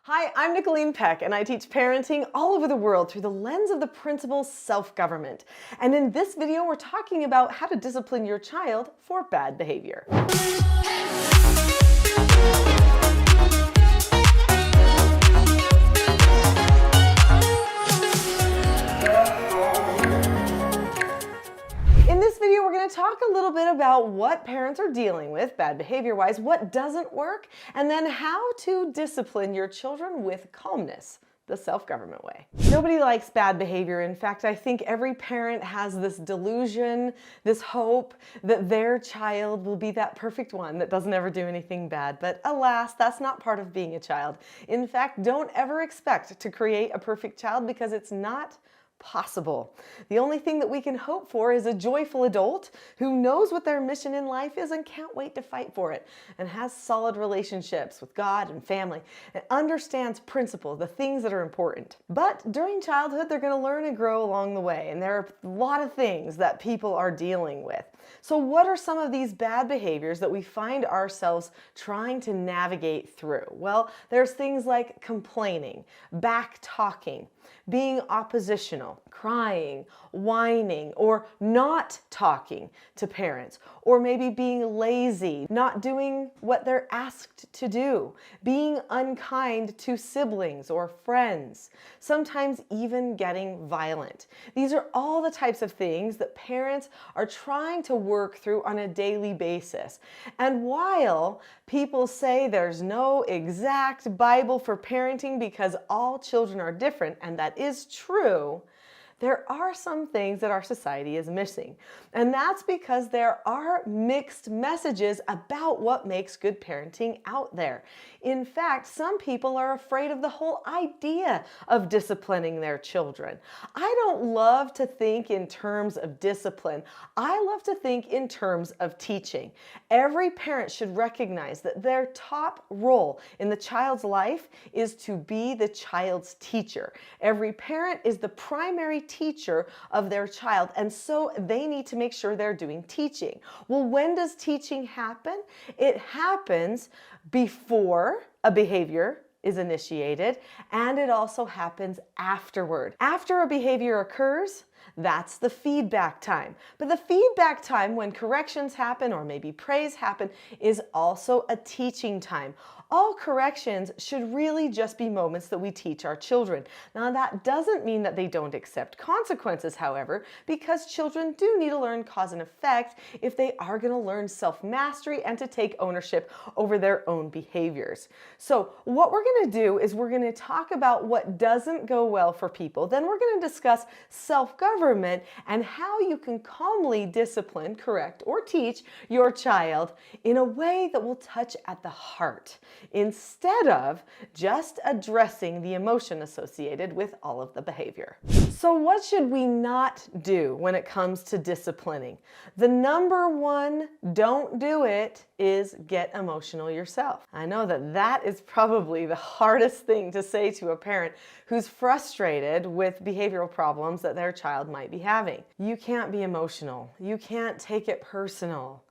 Hi, I'm Nicholeen Peck, and I teach parenting all over the world through the lens of the principle self-government. And in this video, we're talking about how to discipline your child for bad behavior. In this video, we're going to talk a little bit about what parents are dealing with, bad behavior-wise, what doesn't work, and then how to discipline your children with calmness, the self-government way. Nobody likes bad behavior. In fact, I think every parent has this delusion, this hope that their child will be that perfect one that doesn't ever do anything bad. But alas, that's not part of being a child. In fact, don't ever expect to create a perfect child because it's not possible. The only thing that we can hope for is a joyful adult who knows what their mission in life is and can't wait to fight for it, and has solid relationships with God and family, and understands principles, the things that are important. But during childhood, they're going to learn and grow along the way, and there are a lot of things that people are dealing with. So what are some of these bad behaviors that we find ourselves trying to navigate through? Well, there's things like complaining, back-talking, being oppositional, crying, whining, or not talking to parents, or maybe being lazy, not doing what they're asked to do, being unkind to siblings or friends, sometimes even getting violent. These are all the types of things that parents are trying to work through on a daily basis. And while people say there's no exact Bible for parenting because all children are different, and that is true, there are some things that our society is missing. And that's because there are mixed messages about what makes good parenting out there. In fact, some people are afraid of the whole idea of disciplining their children. I don't love to think in terms of discipline. I love to think in terms of teaching. Every parent should recognize that their top role in the child's life is to be the child's teacher. Every parent is the primary teacher of their child, and so they need to make sure they're doing teaching. Well, when does teaching happen? It happens before a behavior is initiated, and it also happens afterward. After a behavior occurs, that's the feedback time. But the feedback time, when corrections happen or maybe praise happen, is also a teaching time. All corrections should really just be moments that we teach our children. Now, that doesn't mean that they don't accept consequences, however, because children do need to learn cause and effect if they are going to learn self-mastery and to take ownership over their own behaviors. So what we're going to do is we're going to talk about what doesn't go well for people. Then we're going to discuss self-government and how you can calmly discipline, correct, or teach your child in a way that will touch at the heart, instead of just addressing the emotion associated with all of the behavior. So what should we not do when it comes to disciplining? The number one don't do it is get emotional yourself. I know that that is probably the hardest thing to say to a parent who's frustrated with behavioral problems that their child might be having. You can't be emotional. You can't take it personal.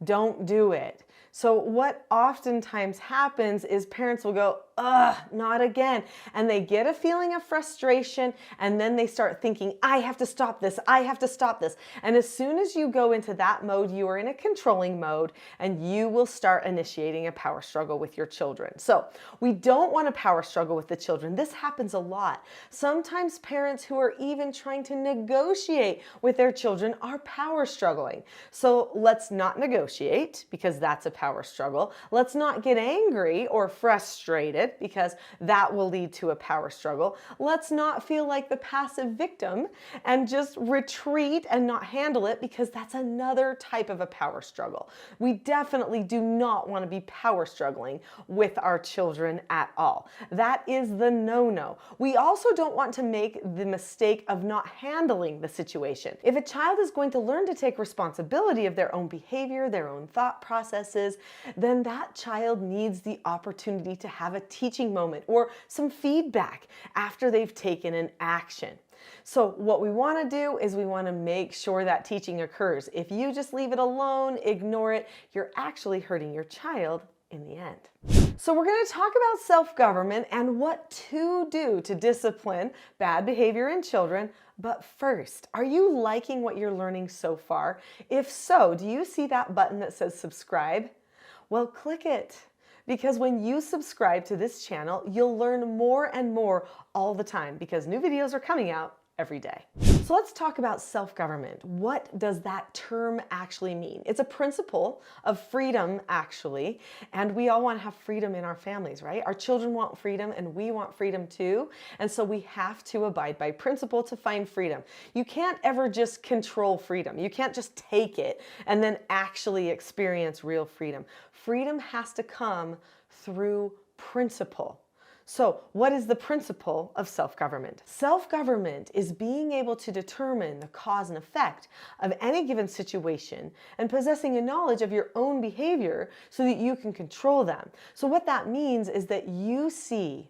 Don't do it. So what oftentimes happens is parents will go, ugh, not again. And they get a feeling of frustration, and then they start thinking, I have to stop this, I have to stop this. And as soon as you go into that mode, you are in a controlling mode, and you will start initiating a power struggle with your children. So we don't want to power struggle with the children. This happens a lot. Sometimes parents who are even trying to negotiate with their children are power struggling. So let's not negotiate, because that's a power struggle. Let's not get angry or frustrated, because that will lead to a power struggle. Let's not feel like the passive victim and just retreat and not handle it, because that's another type of a power struggle. We definitely do not want to be power struggling with our children at all. That is the no-no. We also don't want to make the mistake of not handling the situation. If a child is going to learn to take responsibility of their own behavior, their own thought processes, then that child needs the opportunity to have a teaching moment or some feedback after they've taken an action. So what we want to do is we want to make sure that teaching occurs. If you just leave it alone, ignore it, you're actually hurting your child in the end. So we're going to talk about self-government and what to do to discipline bad behavior in children. But first, are you liking what you're learning so far? If so, do you see that button that says subscribe? Well, click it. Because when you subscribe to this channel, you'll learn more and more all the time because new videos are coming out every day. So let's talk about self-government. What does that term actually mean? It's a principle of freedom, actually, and we all want to have freedom in our families, right? Our children want freedom and we want freedom too, and so we have to abide by principle to find freedom. You can't ever just control freedom. You can't just take it and then actually experience real freedom. Freedom has to come through principle. So what is the principle of self-government? Self-government is being able to determine the cause and effect of any given situation and possessing a knowledge of your own behavior so that you can control them. So what that means is that you see,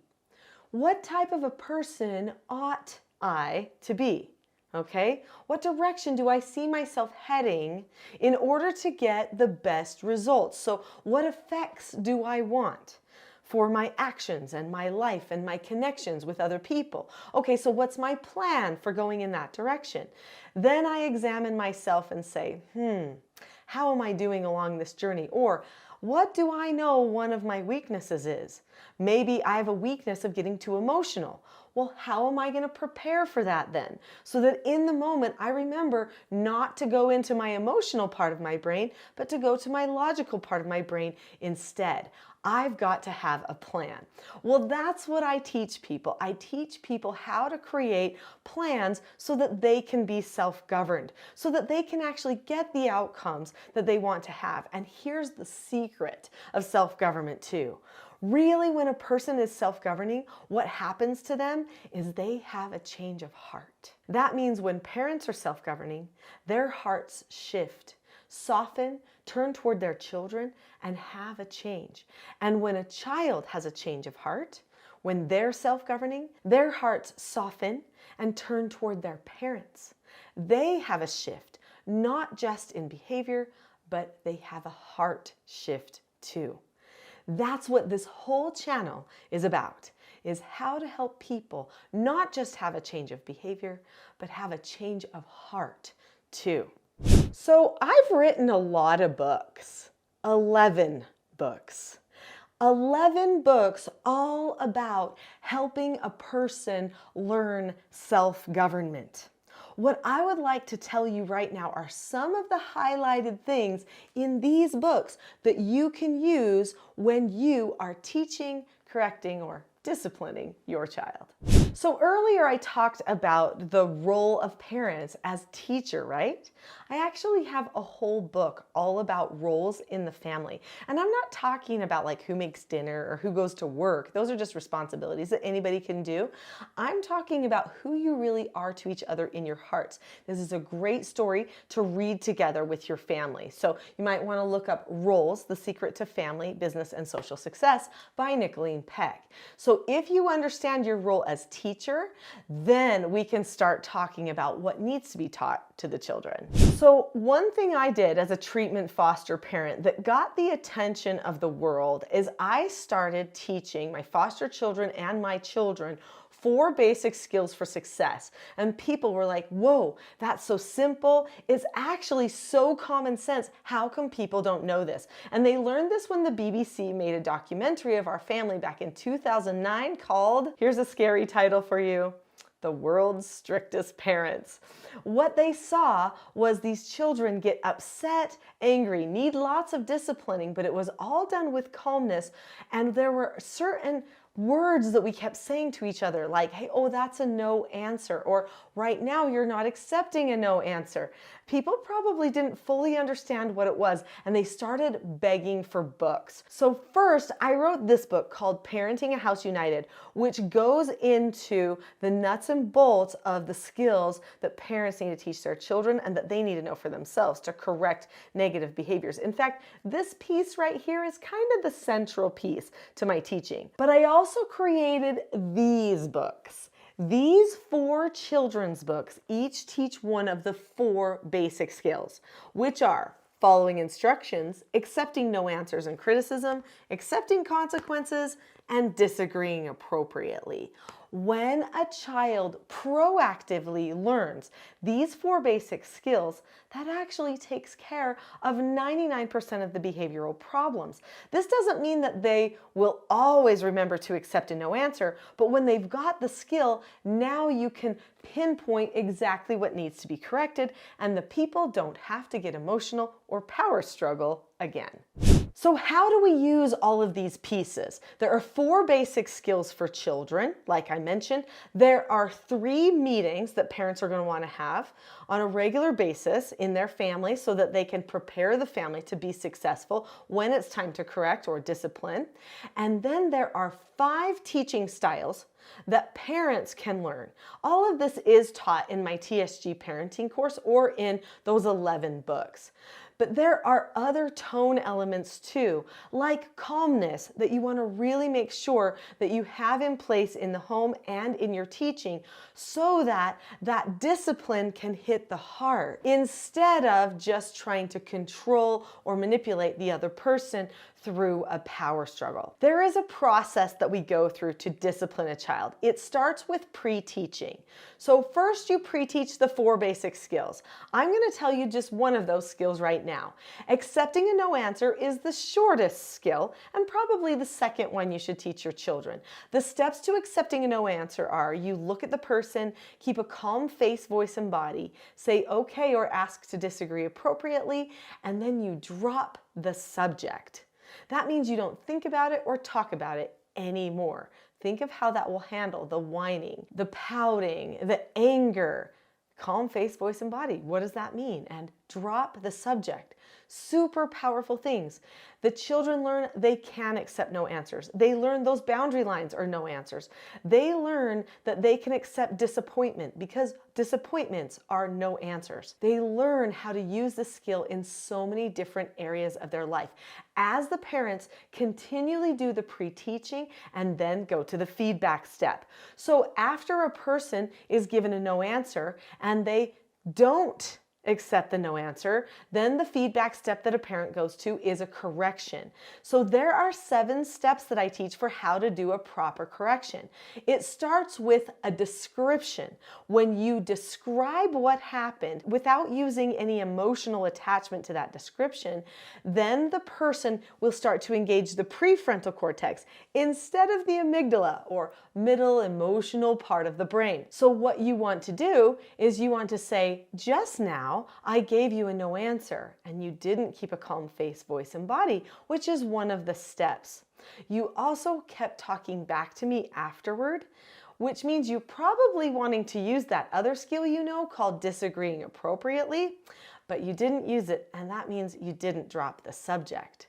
what type of a person ought I to be? Okay, what direction do I see myself heading in order to get the best results? So what effects do I want for my actions and my life and my connections with other people? Okay, so what's my plan for going in that direction? Then I examine myself and say, how am I doing along this journey? Or what do I know one of my weaknesses is? Maybe I have a weakness of getting too emotional. Well, how am I going to prepare for that then? So that in the moment I remember not to go into my emotional part of my brain, but to go to my logical part of my brain instead. I've got to have a plan. Well, that's what I teach people. I teach people how to create plans so that they can be self-governed, so that they can actually get the outcomes that they want to have. And here's the secret of self-government too. Really, when a person is self-governing, what happens to them is they have a change of heart. That means when parents are self-governing, their hearts shift, soften, turn toward their children, and have a change. And when a child has a change of heart, when they're self-governing, their hearts soften and turn toward their parents. They have a shift, not just in behavior, but they have a heart shift too. That's what this whole channel is about, is how to help people not just have a change of behavior, but have a change of heart too. So I've written a lot of books, 11 books. 11 books all about helping a person learn self-government. What I would like to tell you right now are some of the highlighted things in these books that you can use when you are teaching, correcting, or disciplining your child. So earlier I talked about the role of parents as teacher, right? I actually have a whole book all about roles in the family. And I'm not talking about like who makes dinner or who goes to work. Those are just responsibilities that anybody can do. I'm talking about who you really are to each other in your hearts. This is a great story to read together with your family. So you might want to look up Roles, The Secret to Family, Business, and Social Success by Nicholeen Peck. So if you understand your role as teacher, then we can start talking about what needs to be taught to the children. So one thing I did as a treatment foster parent that got the attention of the world is I started teaching my foster children and my children 4 basic skills for success. And people were like, whoa, that's so simple. It's actually so common sense. How come people don't know this? And they learned this when the BBC made a documentary of our family back in 2009 called, here's a scary title for you, The World's Strictest Parents. What they saw was these children get upset, angry, need lots of disciplining, but it was all done with calmness. And there were certain words that we kept saying to each other, like, hey, oh, that's a no answer, or right now you're not accepting a no answer. People probably didn't fully understand what it was, and they started begging for books. So first, I wrote this book called Parenting a House United, which goes into the nuts and bolts of the skills that parents need to teach their children and that they need to know for themselves to correct negative behaviors. In fact, this piece right here is kind of the central piece to my teaching. But I also created these books. These 4 children's books each teach one of the 4 basic skills, which are following instructions, accepting no answers and criticism, accepting consequences, and disagreeing appropriately. When a child proactively learns these 4 basic skills, that actually takes care of 99% of the behavioral problems. This doesn't mean that they will always remember to accept a no answer, but when they've got the skill, now you can pinpoint exactly what needs to be corrected, and the people don't have to get emotional or power struggle again. So how do we use all of these pieces? There are 4 basic skills for children, like I mentioned. There are 3 meetings that parents are going to want to have on a regular basis in their family so that they can prepare the family to be successful when it's time to correct or discipline. And then there are 5 teaching styles that parents can learn. All of this is taught in my TSG parenting course or in those 11 books. But there are other tone elements too, like calmness, that you want to really make sure that you have in place in the home and in your teaching so that that discipline can hit the heart instead of just trying to control or manipulate the other person through a power struggle. There is a process that we go through to discipline a child. It starts with pre-teaching. So first you pre-teach the 4 basic skills. I'm going to tell you just one of those skills right now. Accepting a no answer is the shortest skill and probably the second one you should teach your children. The steps to accepting a no answer are: you look at the person, keep a calm face, voice, and body, say okay or ask to disagree appropriately, and then you drop the subject. That means you don't think about it or talk about it anymore. Think of how that will handle the whining, the pouting, the anger. Calm face, voice, and body. What does that mean? And drop the subject. Super powerful things. The children learn they can accept no answers. They learn those boundary lines are no answers. They learn that they can accept disappointment because disappointments are no answers. They learn how to use this skill in so many different areas of their life as the parents continually do the pre-teaching and then go to the feedback step. So after a person is given a no answer and they don't accept the no answer, then the feedback step that a parent goes to is a correction. So there are 7 steps that I teach for how to do a proper correction. It starts with a description. When you describe what happened without using any emotional attachment to that description, then the person will start to engage the prefrontal cortex instead of the amygdala or middle emotional part of the brain. So what you want to do is you want to say, just now, I gave you a no answer and you didn't keep a calm face, voice, and body, which is one of the steps. You also kept talking back to me afterward, which means you're probably wanting to use that other skill you know called disagreeing appropriately, but you didn't use it, and that means you didn't drop the subject.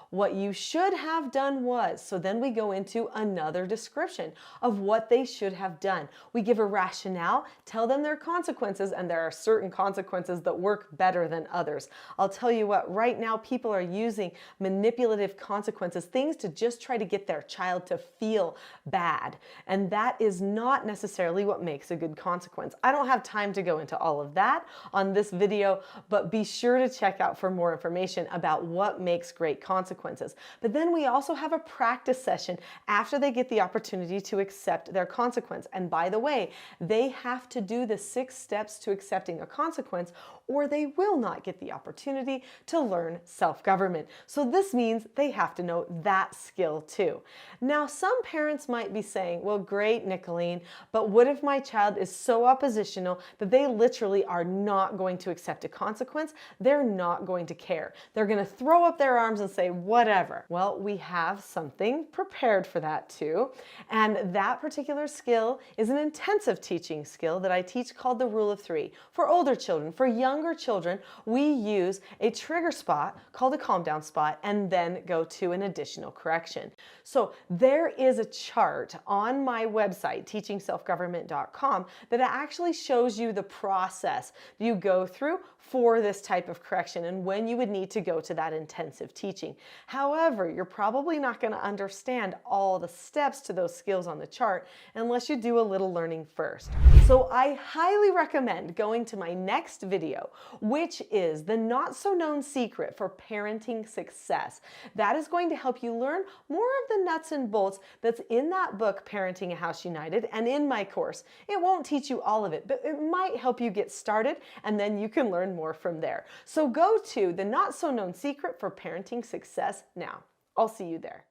What you should have done was, so then we go into another description of what they should have done. We give a rationale, tell them their consequences, and there are certain consequences that work better than others. I'll tell you what, right now people are using manipulative consequences, things to just try to get their child to feel bad. And that is not necessarily what makes a good consequence. I don't have time to go into all of that on this video, but be sure to check out for more information about what makes great consequences. But then we also have a practice session after they get the opportunity to accept their consequence. And by the way, they have to do the 6 steps to accepting a consequence or they will not get the opportunity to learn self-government. So this means they have to know that skill too. Now, some parents might be saying, well, great, Nicholeen, but what if my child is so oppositional that they literally are not going to accept a consequence? They're not going to care. They're going to throw up their arms and say, whatever. Well, we have something prepared for that too. And that particular skill is an intensive teaching skill that I teach called the Rule of 3. For older children, for younger children, we use a trigger spot called a calm down spot and then go to an additional correction. So there is a chart on my website, teachingselfgovernment.com, that actually shows you the process you go through for this type of correction and when you would need to go to that intensive teaching. However, you're probably not going to understand all the steps to those skills on the chart unless you do a little learning first. So I highly recommend going to my next video, which is the not so known secret for parenting success. That is going to help you learn more of the nuts and bolts that's in that book, Parenting a House United, and in my course. It won't teach you all of it, but it might help you get started, and then you can learn more from there. So go to the not so known secret for parenting success now. I'll see you there.